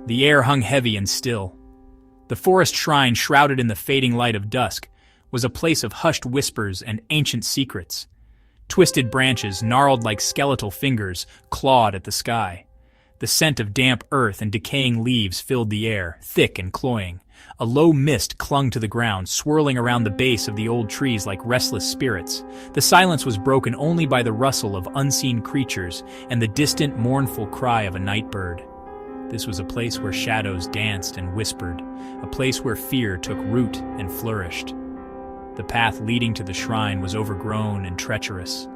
The air hung heavy and still. The forest shrine, shrouded in the fading light of dusk, was a place of hushed whispers and ancient secrets. Twisted branches, gnarled like skeletal fingers, clawed at the sky. The scent of damp earth and decaying leaves filled the air, thick and cloying. A low mist clung to the ground, swirling around the base of the old trees like restless spirits. The silence was broken only by the rustle of unseen creatures and the distant, mournful cry of a night bird. This was a place where shadows danced and whispered, a place where fear took root and flourished. The path leading to the shrine was overgrown and treacherous.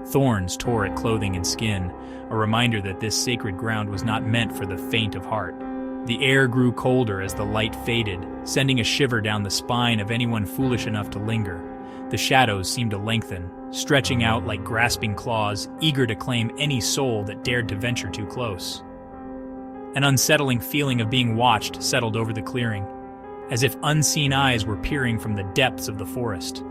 Thorns tore at clothing and skin, a reminder that this sacred ground was not meant for the faint of heart. The air grew colder as the light faded, sending a shiver down the spine of anyone foolish enough to linger. The shadows seemed to lengthen, stretching out like grasping claws, eager to claim any soul that dared to venture too close. An unsettling feeling of being watched settled over the clearing, as if unseen eyes were peering from the depths of the forest.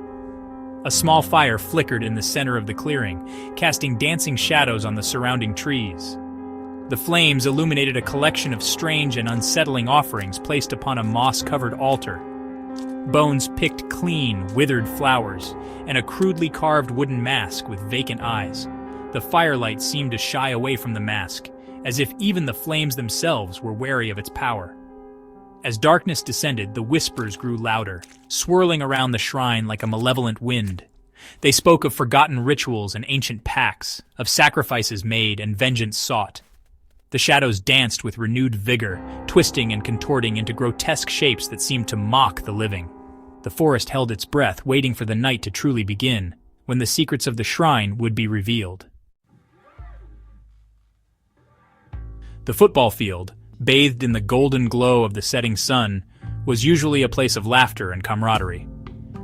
A small fire flickered in the center of the clearing, casting dancing shadows on the surrounding trees. The flames illuminated a collection of strange and unsettling offerings placed upon a moss-covered altar. Bones picked clean, withered flowers, and a crudely carved wooden mask with vacant eyes. The firelight seemed to shy away from the mask, as if even the flames themselves were wary of its power. As darkness descended, the whispers grew louder, swirling around the shrine like a malevolent wind. They spoke of forgotten rituals and ancient pacts, of sacrifices made and vengeance sought. The shadows danced with renewed vigor, twisting and contorting into grotesque shapes that seemed to mock the living. The forest held its breath, waiting for the night to truly begin, when the secrets of the shrine would be revealed. The football field, bathed in the golden glow of the setting sun, was usually a place of laughter and camaraderie.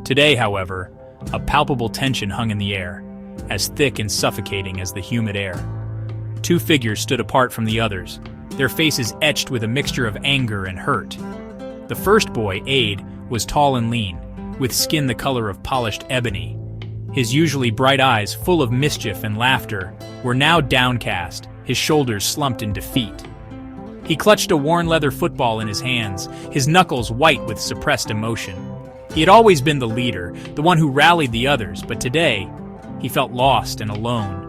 Today, however, a palpable tension hung in the air, as thick and suffocating as the humid air. Two figures stood apart from the others, their faces etched with a mixture of anger and hurt. The first boy, Aid, was tall and lean, with skin the color of polished ebony. His usually bright eyes, full of mischief and laughter, were now downcast, his shoulders slumped in defeat. He clutched a worn leather football in his hands, his knuckles white with suppressed emotion. He had always been the leader, the one who rallied the others, but today, he felt lost and alone.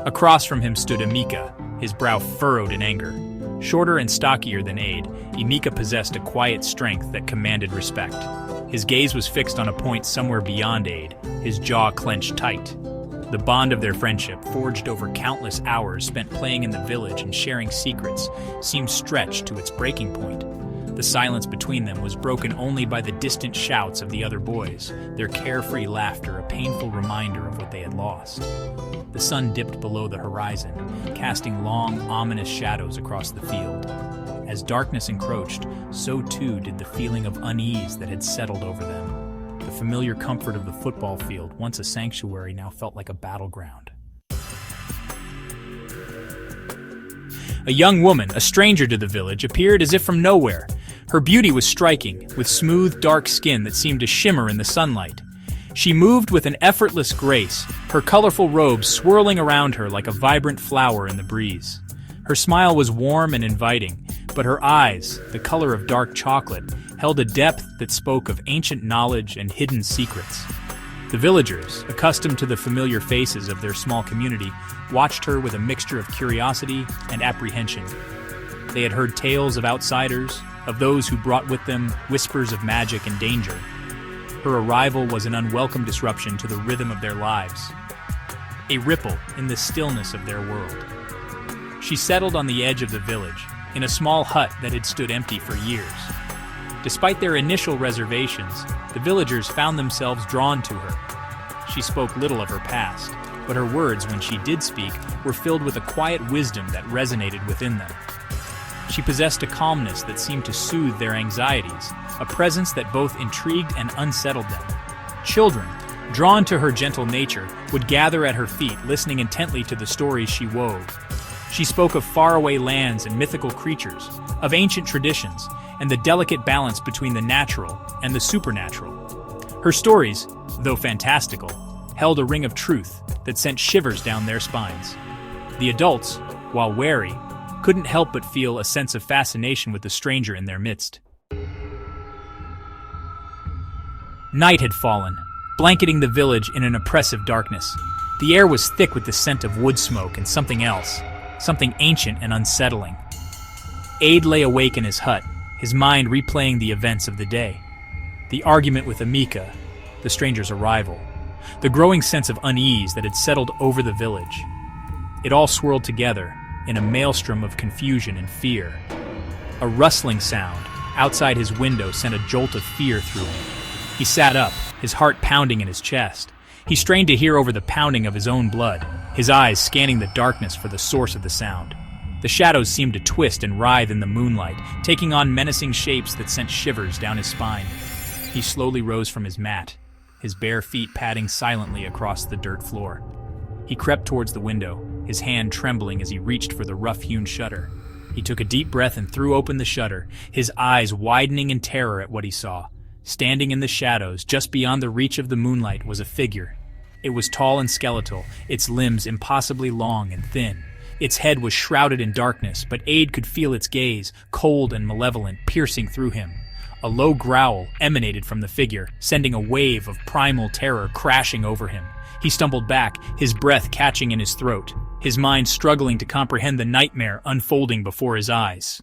Across from him stood Emeka, his brow furrowed in anger. Shorter and stockier than Aid, Emeka possessed a quiet strength that commanded respect. His gaze was fixed on a point somewhere beyond Aid, his jaw clenched tight. The bond of their friendship, forged over countless hours spent playing in the village and sharing secrets, seemed stretched to its breaking point. The silence between them was broken only by the distant shouts of the other boys, their carefree laughter a painful reminder of what they had lost. The sun dipped below the horizon, casting long, ominous shadows across the field. As darkness encroached, so too did the feeling of unease that had settled over them. The familiar comfort of the football field, once a sanctuary, now felt like a battleground. A young woman, a stranger to the village, appeared as if from nowhere. Her beauty was striking, with smooth, dark skin that seemed to shimmer in the sunlight. She moved with an effortless grace, her colorful robes swirling around her like a vibrant flower in the breeze. Her smile was warm and inviting, but her eyes, the color of dark chocolate, held a depth that spoke of ancient knowledge and hidden secrets. The villagers, accustomed to the familiar faces of their small community, watched her with a mixture of curiosity and apprehension. They had heard tales of outsiders, of those who brought with them whispers of magic and danger. Her arrival was an unwelcome disruption to the rhythm of their lives, a ripple in the stillness of their world. She settled on the edge of the village, in a small hut that had stood empty for years. Despite their initial reservations, the villagers found themselves drawn to her. She spoke little of her past, but her words, when she did speak, were filled with a quiet wisdom that resonated within them. She possessed a calmness that seemed to soothe their anxieties, a presence that both intrigued and unsettled them. Children, drawn to her gentle nature, would gather at her feet, listening intently to the stories she wove. She spoke of faraway lands and mythical creatures, of ancient traditions, and the delicate balance between the natural and the supernatural. Her stories, though fantastical, held a ring of truth that sent shivers down their spines. The adults, while wary, couldn't help but feel a sense of fascination with the stranger in their midst. Night had fallen, blanketing the village in an oppressive darkness. The air was thick with the scent of wood smoke and something else, something ancient and unsettling. Aid lay awake in his hut, his mind replaying the events of the day. The argument with Amika, the stranger's arrival, the growing sense of unease that had settled over the village. It all swirled together in a maelstrom of confusion and fear. A rustling sound outside his window sent a jolt of fear through him. He sat up, his heart pounding in his chest. He strained to hear over the pounding of his own blood, his eyes scanning the darkness for the source of the sound. The shadows seemed to twist and writhe in the moonlight, taking on menacing shapes that sent shivers down his spine. He slowly rose from his mat, his bare feet padding silently across the dirt floor. He crept towards the window, his hand trembling as he reached for the rough-hewn shutter. He took a deep breath and threw open the shutter, his eyes widening in terror at what he saw. Standing in the shadows, just beyond the reach of the moonlight, was a figure. It was tall and skeletal, its limbs impossibly long and thin. Its head was shrouded in darkness, but Aid could feel its gaze, cold and malevolent, piercing through him. A low growl emanated from the figure, sending a wave of primal terror crashing over him. He stumbled back, his breath catching in his throat, his mind struggling to comprehend the nightmare unfolding before his eyes.